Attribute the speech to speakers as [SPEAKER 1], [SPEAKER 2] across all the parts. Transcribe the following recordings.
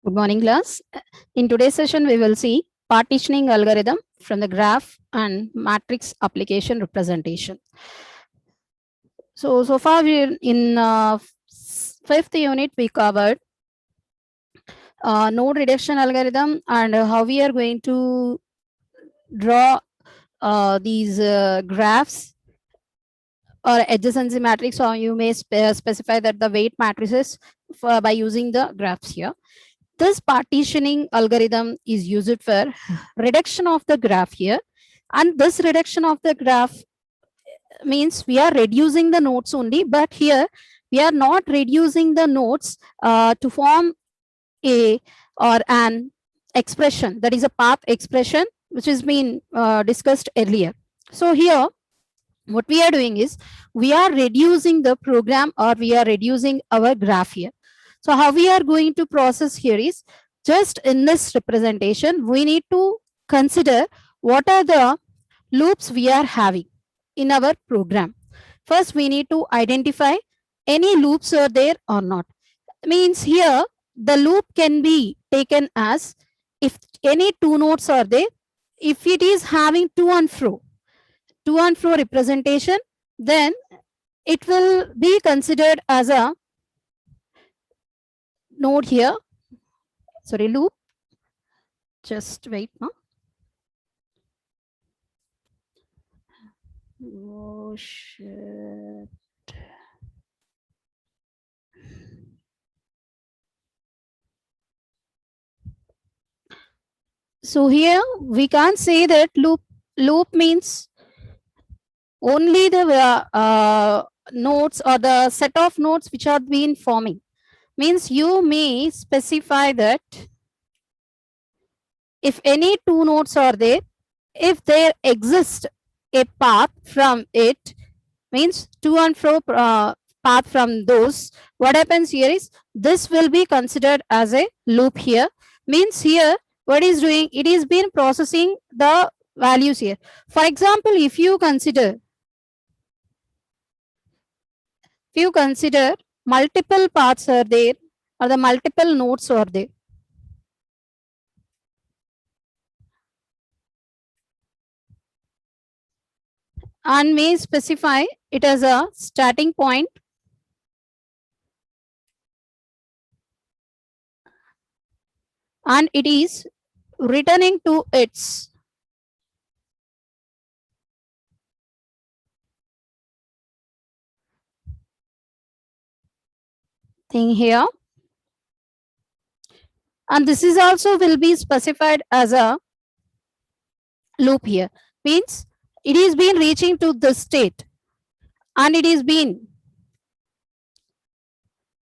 [SPEAKER 1] Good morning, class. In today's session, we will see partitioning algorithm from the graph and matrix application representation. So far we in fifth unit we covered node reduction algorithm and how we are going to draw these graphs or adjacency matrix, or you may specify that the weight matrices by using the graphs here. This partitioning algorithm is used for reduction of the graph here, and this reduction of the graph means we are reducing the nodes only, but here we are not reducing the nodes to form a or an expression, that is a path expression, which has been discussed earlier. So here what we are doing is we are reducing the program, or we are reducing our graph here. So how we are going to process here is, just in this representation we need to consider what are the loops we are having in our program. First we need to identify any loops are there or not. Means here the loop can be taken as if any two nodes are there, if it is having to and fro representation, then it will be considered as a node here. Sorry, loop. Just wait. No? Oh shit. So here we can't say that loop means only the nodes or the set of nodes which are being forming. Means you may specify that if any two nodes are there, if there exists a path from it, means to and fro path from those, what happens here is this will be considered as a loop here. Means here what is doing, it is been processing the values here. For example, if you consider multiple paths are there, or the multiple nodes are there, and may specify it as a starting point and it is returning to its thing here, and this is also will be specified as a loop here. Means it is been reaching to the state and it is been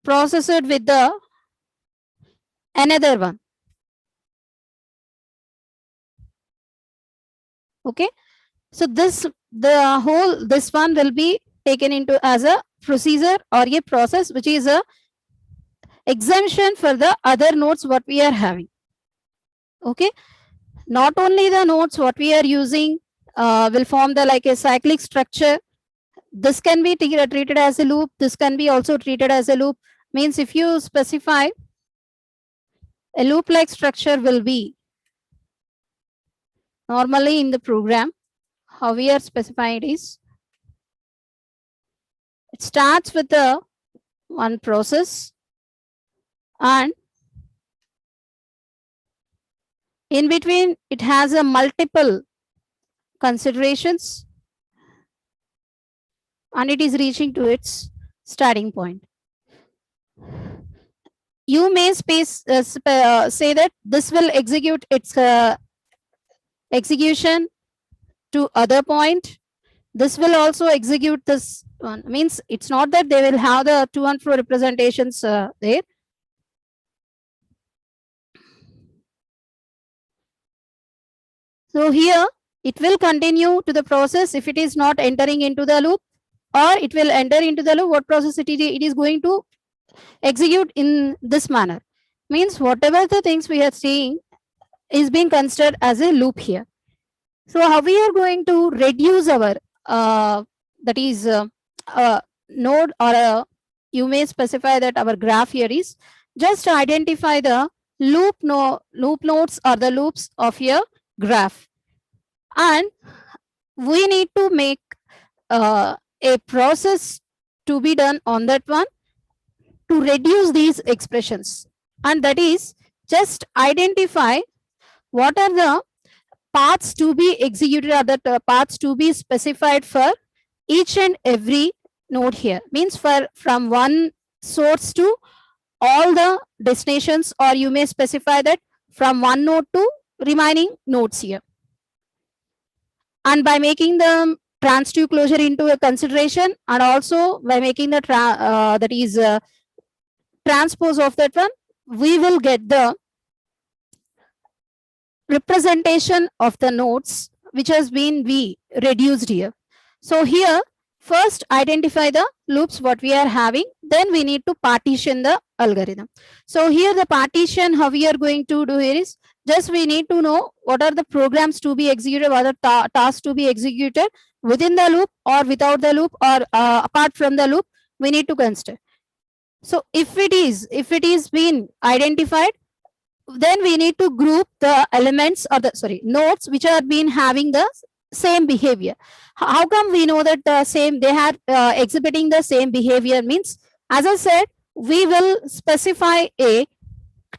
[SPEAKER 1] processed with the another one. Okay, so this one will be taken into as a procedure or a process, which is a exemption for the other nodes what we are having. Okay, not only the nodes what we are using will form the like a cyclic structure. This can be treated as a loop. This can be also treated as a loop. Means if you specify a loop like structure will be normally in the program, how we are specifying it is, it starts with the one process and in between it has a multiple considerations and it is reaching to its starting point. You may say that this will execute its execution to other point. This will also execute this one. Means it's not that they will have the to and fro representations there. So here it will continue to the process if it is not entering into the loop, or it will enter into the loop. What process it is going to execute in this manner. Means whatever the things we are seeing is being considered as a loop here. So how we are going to reduce our that is node, or you may specify that our graph here is, just identify the loop nodes are the loops of your graph, and we need to make a process to be done on that one to reduce these expressions, and that is just identify what are the paths to be executed or the paths to be specified for each and every node here. Means for from one source to all the destinations, or you may specify that from one node to remaining nodes here. And by making the transitive closure into a consideration, and also by making the transpose of that one, we will get the representation of the nodes which has been reduced here. So here, first identify the loops what we are having, then we need to partition the algorithm. So here the partition, how we are going to do here is, just we need to know what are the programs to be executed, what are the tasks to be executed within the loop or without the loop, or apart from the loop, we need to consider. So if it is been identified, then we need to group the elements or the nodes which are been having the same behavior. How come we know that the same they are exhibiting the same behavior? Means, as I said, we will specify a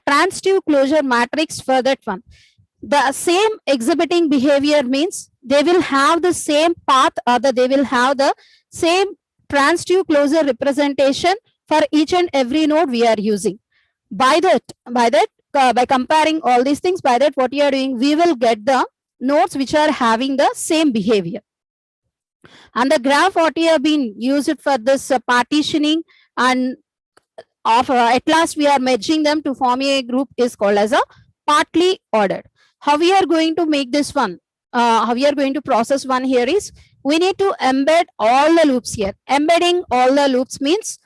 [SPEAKER 1] transitive closure matrix for that one. The same exhibiting behavior means they will have the same path, or they will have the same transitive closure representation for each and every node we are using. By comparing all these things, by that what you are doing, we will get the nodes which are having the same behavior. And the graph what you have been used for this partitioning and of at last we are merging them to form a group is called as a partly ordered. How we are going to make this one? How we are going to process one here is, we need to embed all the loops here. Embedding all the loops means,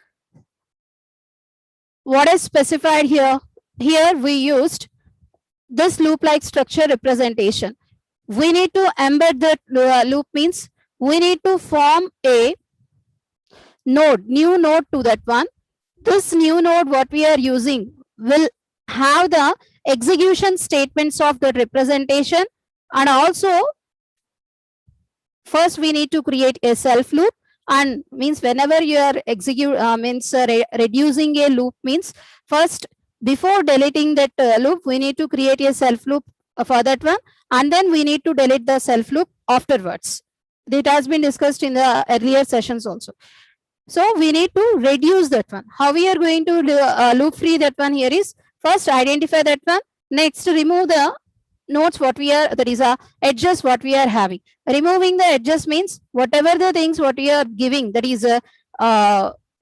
[SPEAKER 1] what is specified here? Here we used this loop-like structure representation. We need to embed the loop means we need to form a node, new node to that one. This new node what we are using will have the execution statements of the representation, and also first we need to create a self loop, and means whenever you are reducing a loop means, first before deleting that loop we need to create a self loop for that one, and then we need to delete the self loop afterwards. It has been discussed in the earlier sessions also. So we need to reduce that one. How we are going to loop free that one here is, first identify that one, next remove the nodes what we are, that is edges what we are having. Removing the edges means whatever the things what we are giving, that is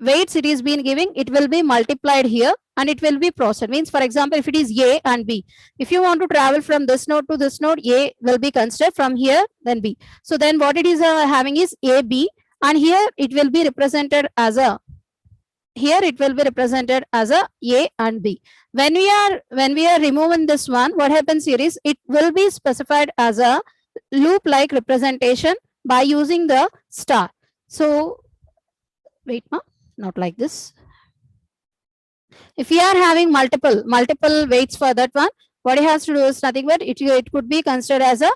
[SPEAKER 1] weights it is being giving, it will be multiplied here and it will be processed. Means, for example, if it is A and B, if you want to travel from this node to this node, A will be considered, from here then B. So then what it is having is AB, and here it will be represented as a, here it will be represented as a A and B. When we are removing this one, what happens here is, it will be specified as a loop like representation by using the star. So wait, not like this. If we are having multiple weights for that one, what it has to do is nothing but it could be considered as a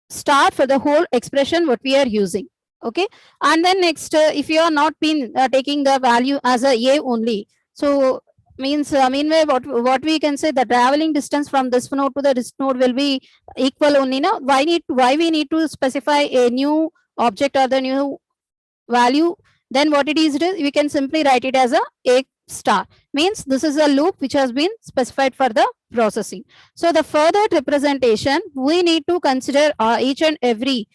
[SPEAKER 1] star for the whole expression what we are using. Okay, and then next, if you are not been taking the value as a only, so means meanwhile what we can say, the traveling distance from this node to this node will be equal only. Now why we need to specify a new object or the new value? Then what it is, we can simply write it as a star. Means this is a loop which has been specified for the processing. So the further representation, we need to consider each and every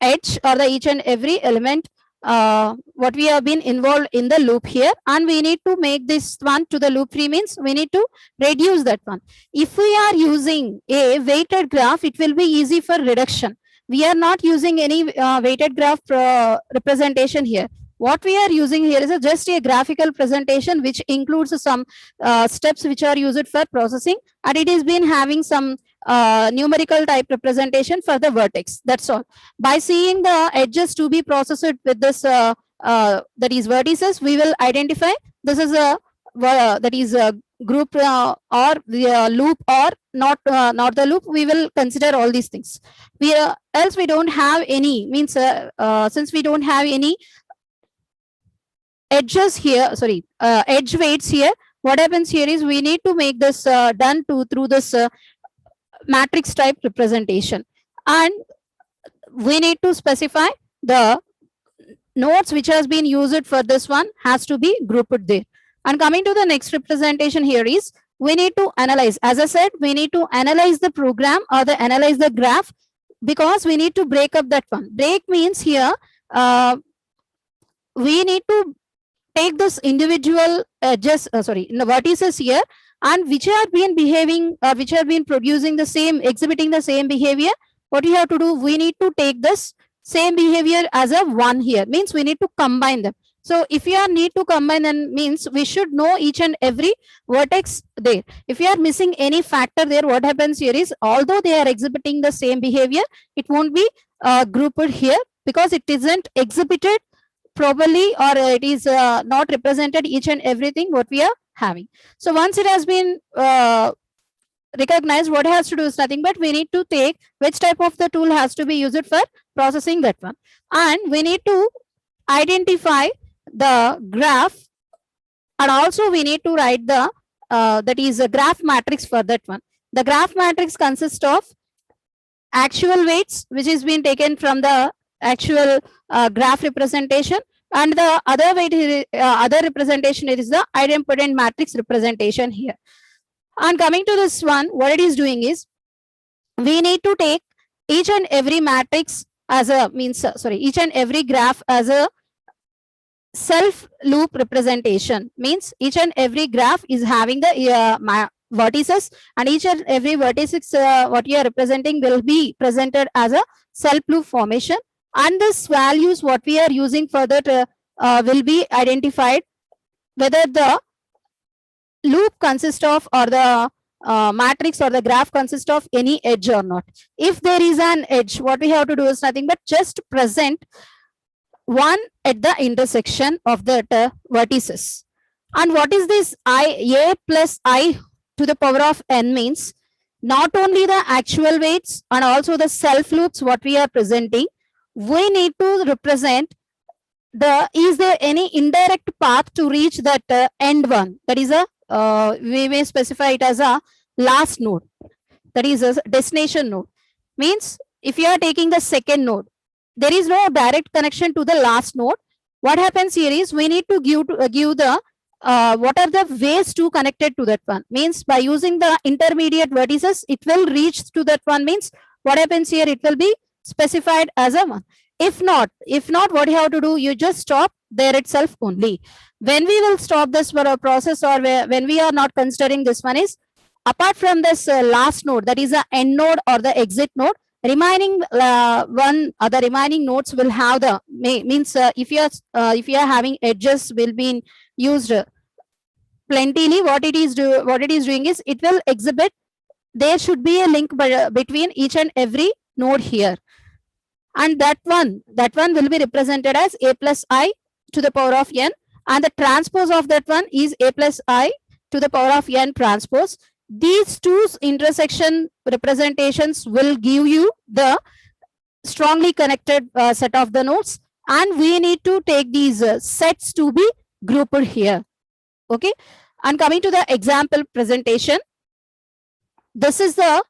[SPEAKER 1] edge or the each and every element what we have been involved in the loop here, and we need to make this one to the loop free. Means we need to reduce that one. If we are using a weighted graph, it will be easy for reduction. We are not using any weighted graph representation here. What we are using here is just a graphical presentation which includes some steps which are used for processing, and it is been having some numerical type representation for the vertex. That's all. By seeing the edges to be processed with this that is vertices, we will identify this is a that is group or the loop or not the loop, we will consider all these things. We else we don't have any, means since we don't have any edges here, sorry, edge weights here, what happens here is we need to make this done through this matrix type representation, and we need to specify the nodes which has been used for this one has to be grouped there. And coming to the next representation here is we need to analyze, as I said, we need to analyze the program or analyze the graph, because we need to break up that one. Break means here we need to take this individual edges, in the vertices here, and which have been behaving or which have been producing the same, exhibiting the same behavior. What we have to do, we need to take this same behavior as a one here, means we need to combine them. So if you need to combine them, means we should know each and every vertex there. If you are missing any factor there, what happens here is, although they are exhibiting the same behavior, it won't be grouped here because it isn't exhibited properly, or it is not represented each and everything what we are having. So once it has been recognized, what it has to do is nothing but we need to take which type of the tool has to be used for processing that one, and we need to identify the graph, and also we need to write the that is a graph matrix for that one. The graph matrix consists of actual weights which is being taken from the actual graph representation, and the other weight other representation is the idempotent matrix representation here. And coming to this one, what it is doing is we need to take each and every matrix as a each and every graph as a self loop representation, means each and every graph is having the vertices, and each and every vertex what you are representing will be presented as a self loop formation, and this values what we are using for that will be identified whether the loop consists of, or the matrix or the graph consists of any edge or not. If there is an edge, what we have to do is nothing but just present one at the intersection of the vertices. And what is this a plus I to the power of n means? Not only the actual weights and also the self loops what we are presenting, we need to represent is there any indirect path to reach that end one, that is a we may specify it as a last node, that is a destination node. Means if you are taking the second node, there is no direct connection to the last node. What happens here is we need to give the what are the ways to connected to that one, means by using the intermediate vertices it will reach to that one, means what happens here, it will be specified as a one. If not, what you have to do, you just stop there itself only. When we will stop this for a process, or when we are not considering this one, is apart from this last node, that is the end node or the exit node, remaining the remaining nodes will have the means if you are having edges will be used plentifully. What it is doing is it will exhibit, there should be a link between each and every node here, and that one will be represented as a plus I to the power of n, and the transpose of that one is a plus I to the power of n transpose. These two intersection representations will give you the strongly connected set of the nodes, and we need to take these sets to be grouped here. Okay, and coming to the example presentation, this is the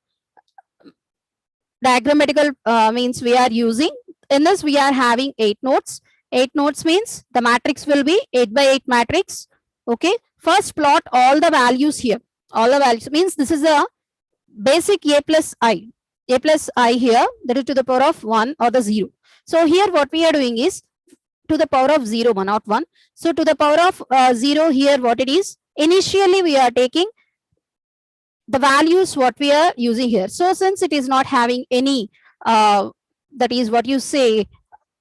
[SPEAKER 1] diagrammatical means we are using. In this we are having 8 nodes. 8 nodes means the matrix will be 8 by 8 matrix. Okay, first plot all the values here. All the values means this is a basic a plus I here, that is to the power of 1 or the 0. So here what we are doing is to the power of 0, not 1. So to the power of 0 here, what it is, initially we are taking the values what we are using here. So since it is not having any that is what you say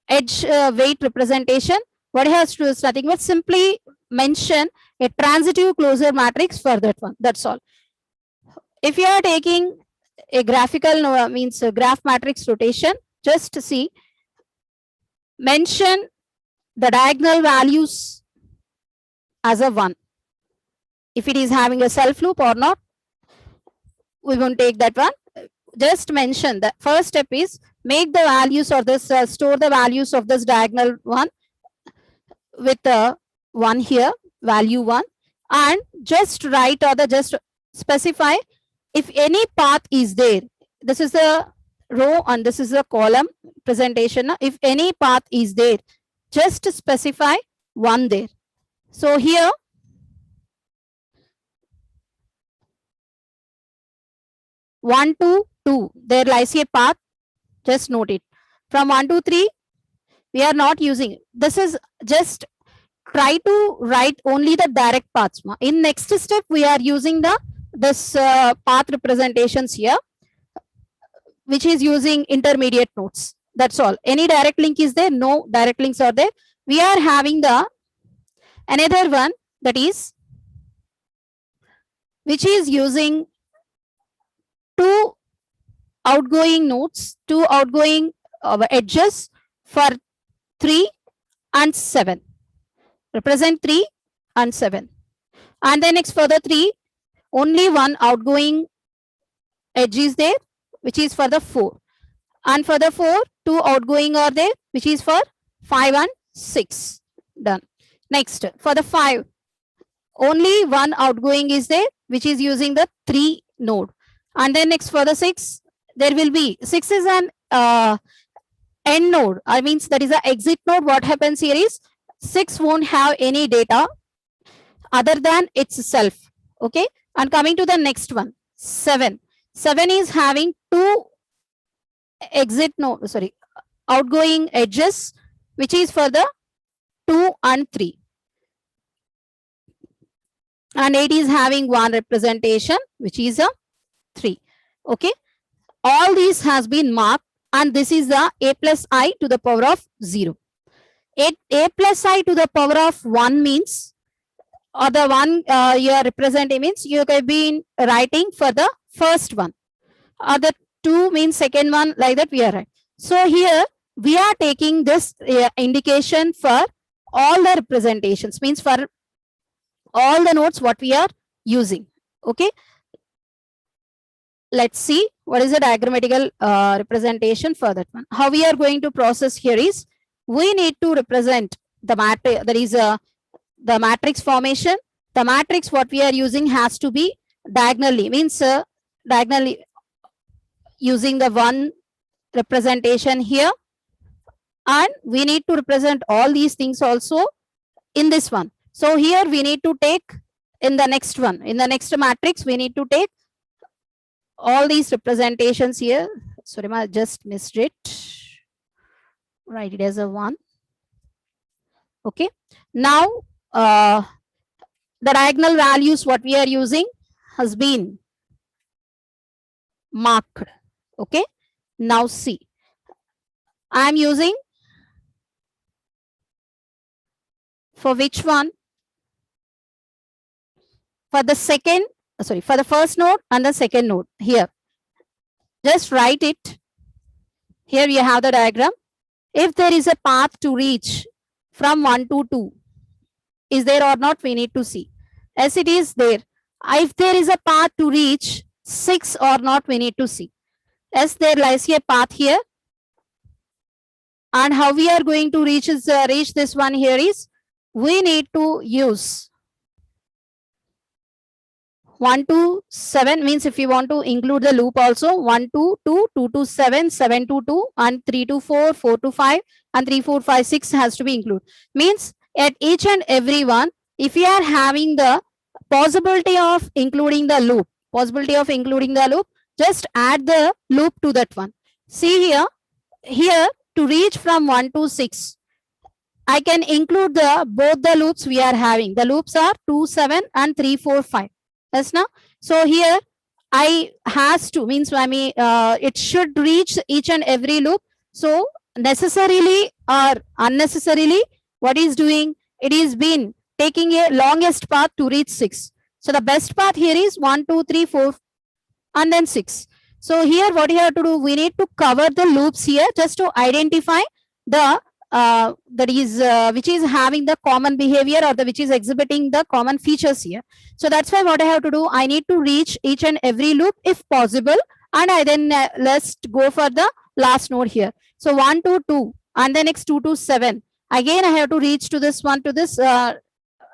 [SPEAKER 1] edge weight representation, what it has to do is nothing but simply mention a transitive closure matrix for that one. That's all. If you are taking a graphical means a graph matrix rotation, just see, mention the diagonal values as a 1. if it is having a self loop or not. We won't take that one. Just mention the first step is make the values or this store the values of this diagonal one with the one here, value 1, and just write or the just specify if any path is there. This is the row and this is the column presentation. If any path is there, just specify 1 there. So here 1 to 2, there lies a path. Just note it. From 1 to 3, we are not using. This is just try to write only the direct paths. In next step, we are using this path representations here, which is using intermediate nodes. That's all. Any direct link is there? No direct links are there. We are having the another one, that is which is using two outgoing nodes, two outgoing edges for 3 and 7. Represent 3 and 7. And then next for the 3, only one outgoing edge is there, which is for the 4. And for the 4, 2 outgoing are there, which is for 5 and 6. Done. Next, for the 5, only one outgoing is there, which is using the 3 node. And then next for the 6, there will be 6 is an end node. I mean that is the exit node. What happens here is 6 won't have any data other than itself. Okay. And coming to the next one, 7. 7 is having 2 exit node, sorry, outgoing edges, which is for the 2 and 3. And 8 is having one representation, which is a 3. Okay. All these has been marked, and this is the a plus I to the power of 0. A plus I to the power of 1 means, or the one you are representing means you have been writing for the first one, or the 2 means second one, like that we are writing. So here we are taking this indication for all the representations, means for all the nodes what we are using. Okay. Let's see what is the diagrammatical representation for that one. How we are going to process here is, we need to represent the matrix, that is the matrix formation. The matrix what we are using has to be diagonally, means diagonally using the one representation here, and we need to represent all these things also in this one. So here we need to take in the next one, in the next matrix, we need to take all these representations here. Sorry, I just missed it. Write it as a 1. Okay. Now the diagonal values what we are using has been marked. Okay. Now see, I am using for which one? For the second, sorry, for the first node and the second node here. Just write it. Here you have the diagram. If there is a path to reach from 1 to 2, is there or not, we need to see. As it is there. If there is a path to reach 6 or not, we need to see. As there lies a path here. And how we are going to reach this one here is, we need to use 1 to 7, means if you want to include the loop also, 1 to 2, 2 to 7, 7 to 2, and 3 to 4, 4 to 5, and 3, 4, 5, 6 has to be included. Means at each and every one, if you are having the possibility of including the loop, just add the loop to that one. See here to reach from 1 to 6, I can include both the loops we are having. The loops are 2, 7 and 3, 4, 5. Yes, now. So here I has to, means I mean it should reach each and every loop. So necessarily or unnecessarily, what is doing? It is been taking a longest path to reach 6. So the best path here is 1, 2, 3, 4, and then 6. So here what you have to do, we need to cover the loops here just to identify the that is which is having the common behavior, or the which is exhibiting the common features here. So that's why what I have to do, I need to reach each and every loop if possible, and I then let's go for the last node here. So 1 to 2, and the next 2 to 7. Again, I have to reach to this one to this. I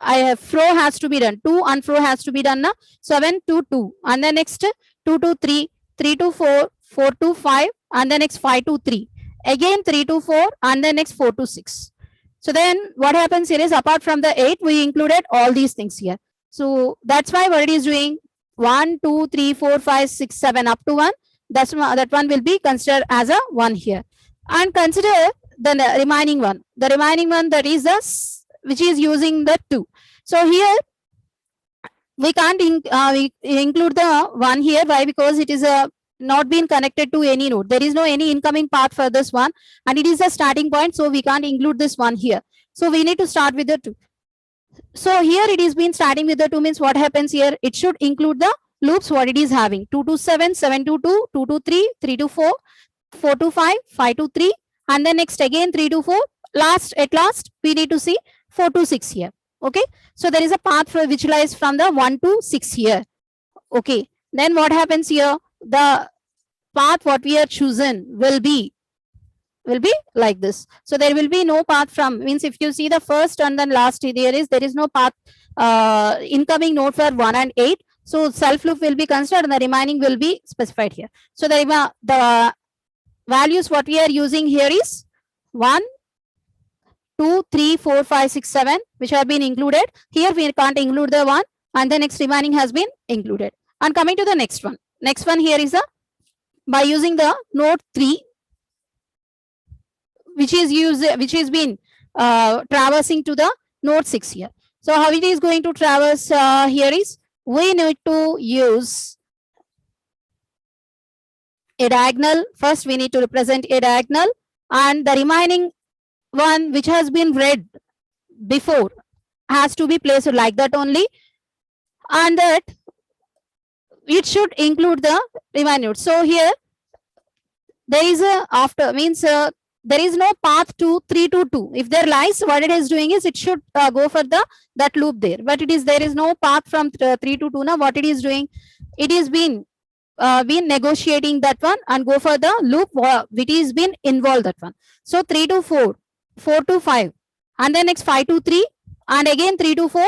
[SPEAKER 1] have flow has to be done. 2 and flow has to be done now. 7 to 2, and the next 2 to 3, 3 to 4, 4 to 5, and the next 5 to 3. Again 3 to 4, and the next 4 to 6. So then what happens here is, apart from the 8, we included all these things here. So that's why what it is doing, 1, 2, 3, 4, 5, 6, 7 up to 1. That one will be considered as a 1 here. And consider the remaining one. The remaining one, that is the which is using the 2. So here we can't include the 1 here. Why? Because it is a not been connected to any node. There is no any incoming path for this one, and it is a starting point, so we can't include this one here. So we need to start with the 2. So here it is been starting with the 2, means what happens here, it should include the loops what it is having: 2 to 7, 7 to 2, 2 to 3, 3 to 4, 4 to 5, 5 to 3, and then next again 3 to 4. At last we need to see 4 to 6 here. Okay, so there is a path for which lies from the 1 to 6 here. Okay, then what happens here, the path what we are chosen will be like this. So there will be no path from, means if you see the first and then last, there is no path incoming node for 1 and 8. So self loop will be considered, and the remaining will be specified here. So the values what we are using here is 1, 2, 3, 4, 5, 6, 7, which have been included. Here we can't include the 1, and the next remaining has been included. And coming to the next one. Next one here is by using the node 3, which is been traversing to the node 6 here. So how it is going to traverse here is, we need to use a diagonal. First we need to represent a diagonal, and the remaining one which has been read before has to be placed like that only, and that it should include the remaining node. So here there is a after, means there is no path to 3 to 2. If there lies, what it is doing is, it should go for that loop there, but there is no path from 3 to 2. Now what it is doing, it is been negotiating that one and go for the loop which is been involved that one. So 3 to 4, 4 to 5, and then next 5 to 3, and again 3 to 4,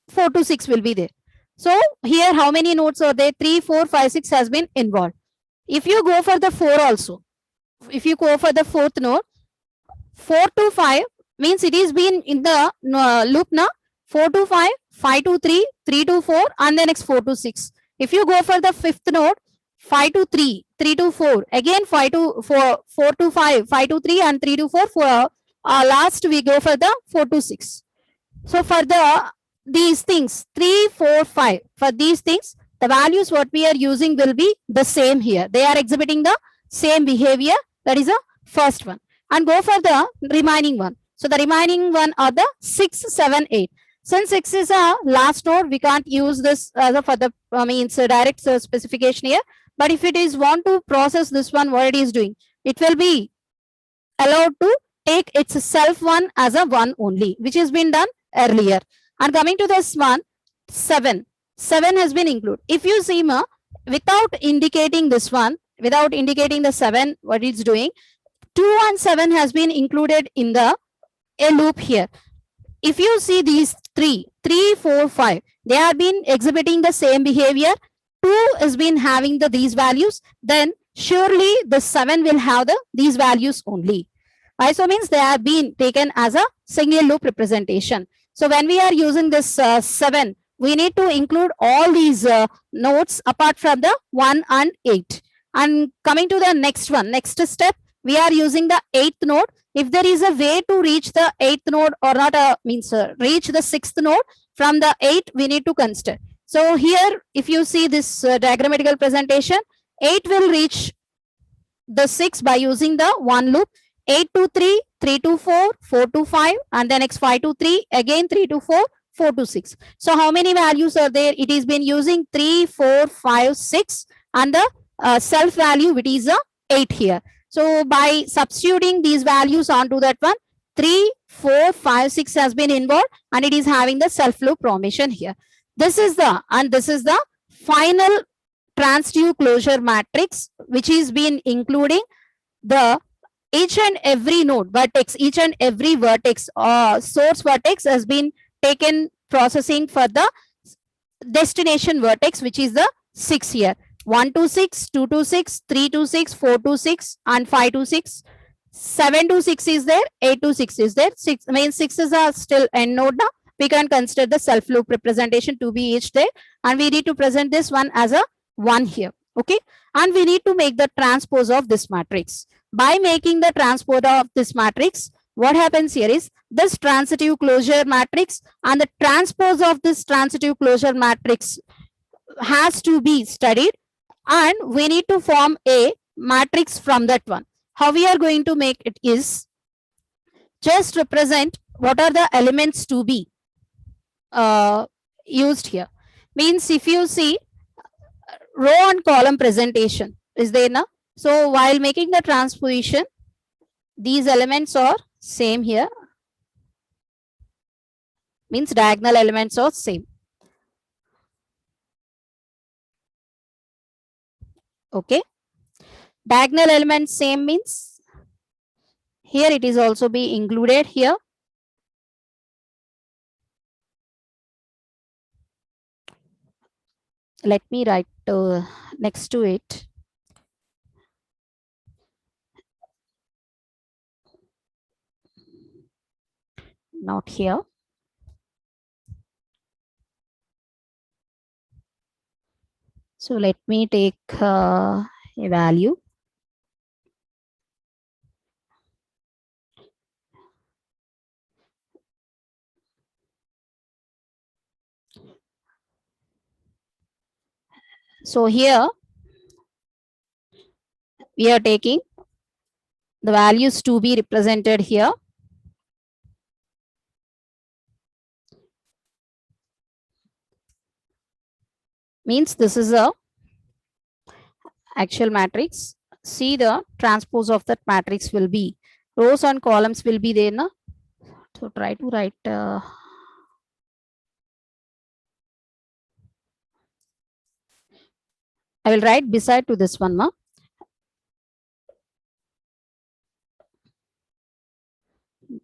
[SPEAKER 1] 4 to 6 will be there. So here how many nodes are there? 3, 4, 5, 6 has been involved. If you go for the 4 also, if you go for the 4th node, 4 to 5 means it is been in the loop now. 4 to 5, 5 to 3, 3 to 4, and then next 4 to 6. If you go for the 5th node, 5 to 3, 3 to 4, again 5 to 4, 4 to 5, 5 to 3, and 3 to 4. For last we go for the 4 to 6. So for these things, 3, 4, 5, for these things, the values what we are using will be the same here. They are exhibiting the same behavior. That is the first one. And go for the remaining one. So the remaining one are the 6, 7, 8. Since 6 is a last node, we can't use this for the means direct specification here. But if it is want to process this one, what it is doing, it will be allowed to take its self one as a 1 only, which has been done earlier. And coming to this one, 7 has been included. If you see without indicating this one, without indicating the 7, what it's doing, 2 and 7 has been included in the a loop here. If you see these 3, 4, 5, they have been exhibiting the same behavior. 2 has been having these values, then surely the 7 will have these values only. So means they have been taken as a single loop representation. So when we are using this 7, we need to include all these nodes apart from the 1 and 8. And coming to the next one, next step, we are using the 8th node. If there is a way to reach the 8th node or not, reach the 6th node from the 8, we need to consider. So here, if you see this diagrammatical presentation, 8 will reach the 6 by using the 1 loop. 8 to 3, 3 to 4, 4 to 5, and then next 5 to 3, again 3 to 4, 4 to 6. So how many values are there? It has been using 3, 4, 5, 6, and the self value, which is 8 here. So by substituting these values onto that one, 3, 4, 5, 6 has been involved, and it is having the self-loop formation here. This is the final trans-tube closure matrix, which is been including the each and every node vertex, each and every vertex source vertex has been taken processing for the destination vertex, which is the 6 here. 1 to 6, 2 to 6, 3 to 6, 4 to 6, and 5 to 6. 7 to 6 is there, 8 to 6 is there. 6 means 6s are still end node now. We can consider the self loop representation to be each there, and we need to present this one as a 1 here. Okay, and we need to make the transpose of this matrix. By making the transpose of this matrix, what happens here is this transitive closure matrix and the transpose of this transitive closure matrix has to be studied, and we need to form a matrix from that one. How we are going to make it is just represent what are the elements to be used here. Means if you see row and column presentation is there now. So while making the transposition, these elements are same here. Means diagonal elements are same. Okay. Diagonal elements same means here it is also be included here. Let me write next to it. Not here. So let me take a value. So here we are taking the values to be represented here. Means this is a actual matrix. See the transpose of that matrix will be rows and columns will be there. Na? So try to write I will write beside to this one. Ma.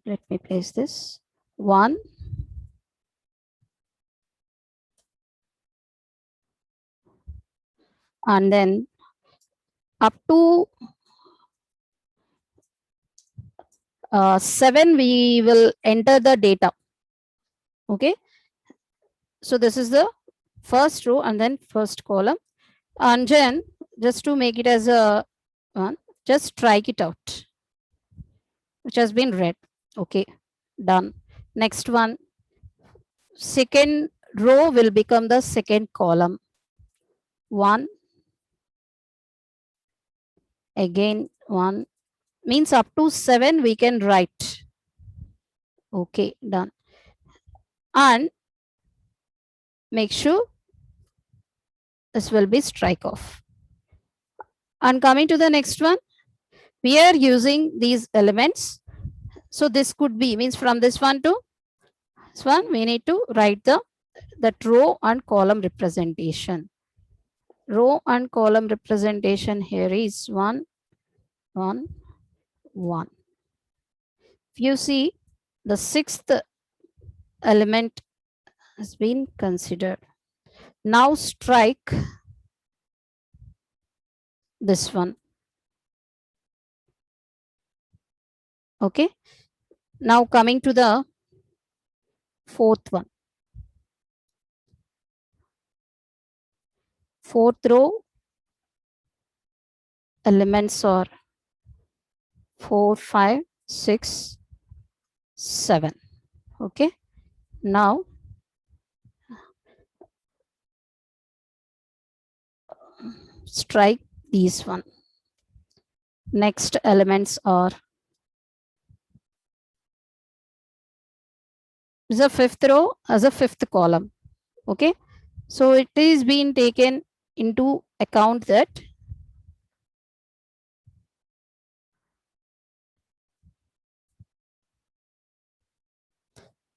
[SPEAKER 1] Let me place this 1, and then up to 7 we will enter the data. Okay, so this is the first row and then first column, and then just to make it as a one, just strike it out, which has been read. Okay, done. Next one, second row will become the second column. 1, again 1, means up to 7 we can write. Okay, done. And make sure this will be strike off. And coming to the next one, we are using these elements. So this could be, means from this one to this one, we need to write that row and column representation. Row and column representation here is 1, 1, 1. If you see, the sixth element has been considered. Now strike this one. Okay. Now coming to the fourth one. Fourth row elements are 4, 5, 6, 7. Okay. Now strike these one. Next elements are is a fifth row as a fifth column. Okay, so it is being taken into account that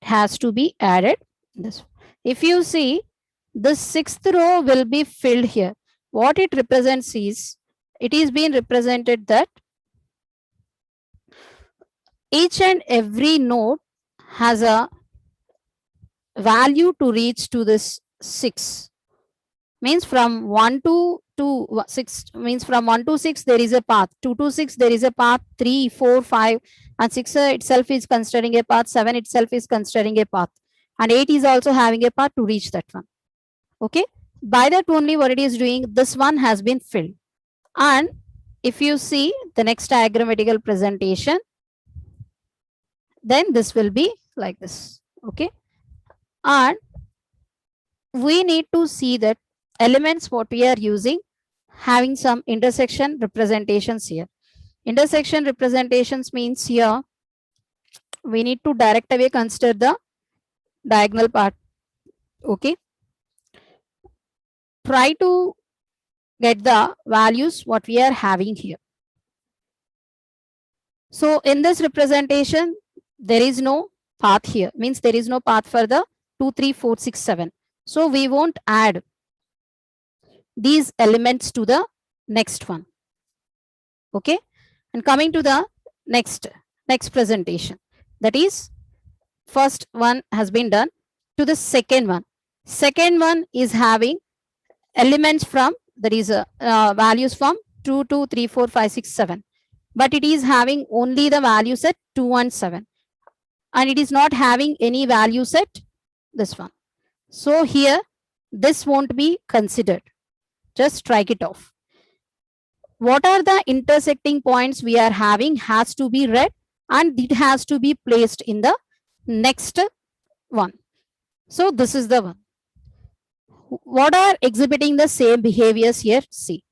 [SPEAKER 1] has to be added. This, if you see, this sixth row will be filled here. What it represents is, it is being represented that each and every node has a value to reach to this 6. Means from 1 to 6, means from 1 to 6 there is a path, 2 to 6 there is a path, 3, 4, 5, and 6 itself is considering a path, 7 itself is considering a path, and 8 is also having a path to reach that one. Okay, by that only what it is doing, this one has been filled. And if you see the next diagrammatical presentation, then this will be like this. Okay, and we need to see that elements what we are using having some intersection representations here. Intersection representations means here we need to direct away consider the diagonal part. Okay, try to get the values what we are having here. So in this representation there is no path here, means there is no path for the 2, 3, 4, 6, 7. So we won't add these elements to the next one. Okay, and coming to the next presentation, that is first one has been done. To the second one is having elements from, that is values from 2, 2, 3, 4, 5, 6, 7, but it is having only the value set 2 and 7, and it is not having any value set this one. So here this won't be considered, just strike it off. What are the intersecting points we are having has to be read, and it has to be placed in the next one. So this is the one. What are exhibiting the same behaviors here? See,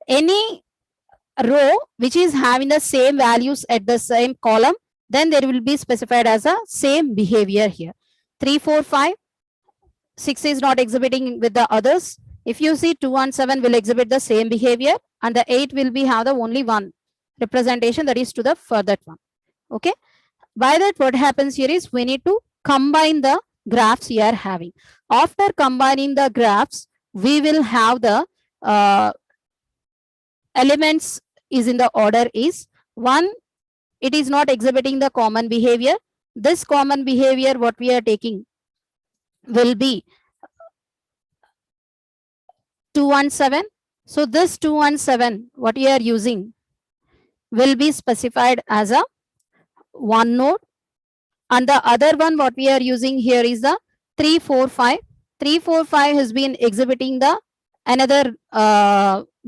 [SPEAKER 1] any row which is having the same values at the same column, then there will be specified as a same behavior here. 3, 4, 5, 6 is not exhibiting with the others. If you see 2 and 7 will exhibit the same behavior, and the 8 will be have the only one representation, that is to the further one. Okay, by that what happens here is we need to combine the graphs we are having. After combining the graphs, we will have the elements is in the order is 1, it is not exhibiting the common behavior. This common behavior what we are taking will be 2 and 7. So this 2 and 7 what we are using will be specified as a one node, and the other one what we are using here is the 3, 4, 5. 3, 4, 5 has been exhibiting the another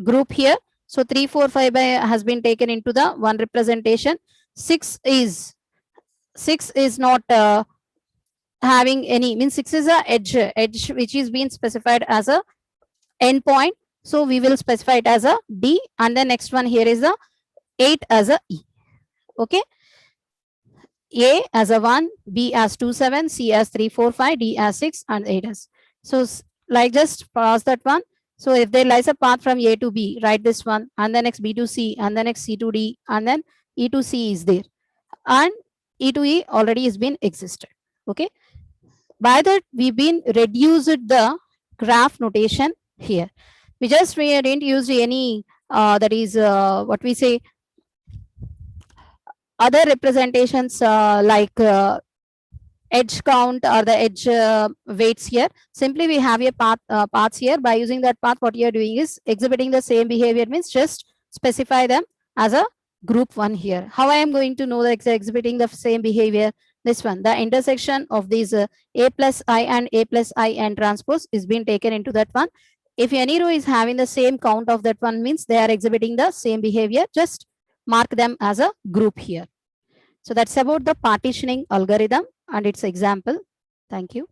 [SPEAKER 1] group here. So 3, 4, 5 has been taken into the one representation. 6 is not having any, means 6 is a edge which is being specified as a endpoint. So we will specify it as a D, and the next one here is the 8 as a E. Okay, A as a 1, B as 2, 7, C as 3, 4, 5, D as 6, and 8 as. So like just pause that one. So if there lies a path from A to B, write this one, and then next B to C, and then next C to D, and then E to C is there, and E to E already has been existed. Okay, by that we've been reduced the graph notation here. We didn't use any that is what we say other representations like edge count or the edge weights here. Simply we have a path paths here. By using that path, what you are doing is exhibiting the same behavior, means just specify them as a group 1 here. How I am going to know that exhibiting the same behavior? This one, the intersection of these A plus I and A plus I and transpose is being taken into that one. If any row is having the same count of that one, means they are exhibiting the same behavior. Just mark them as a group here. So that's about the partitioning algorithm and its example. Thank you.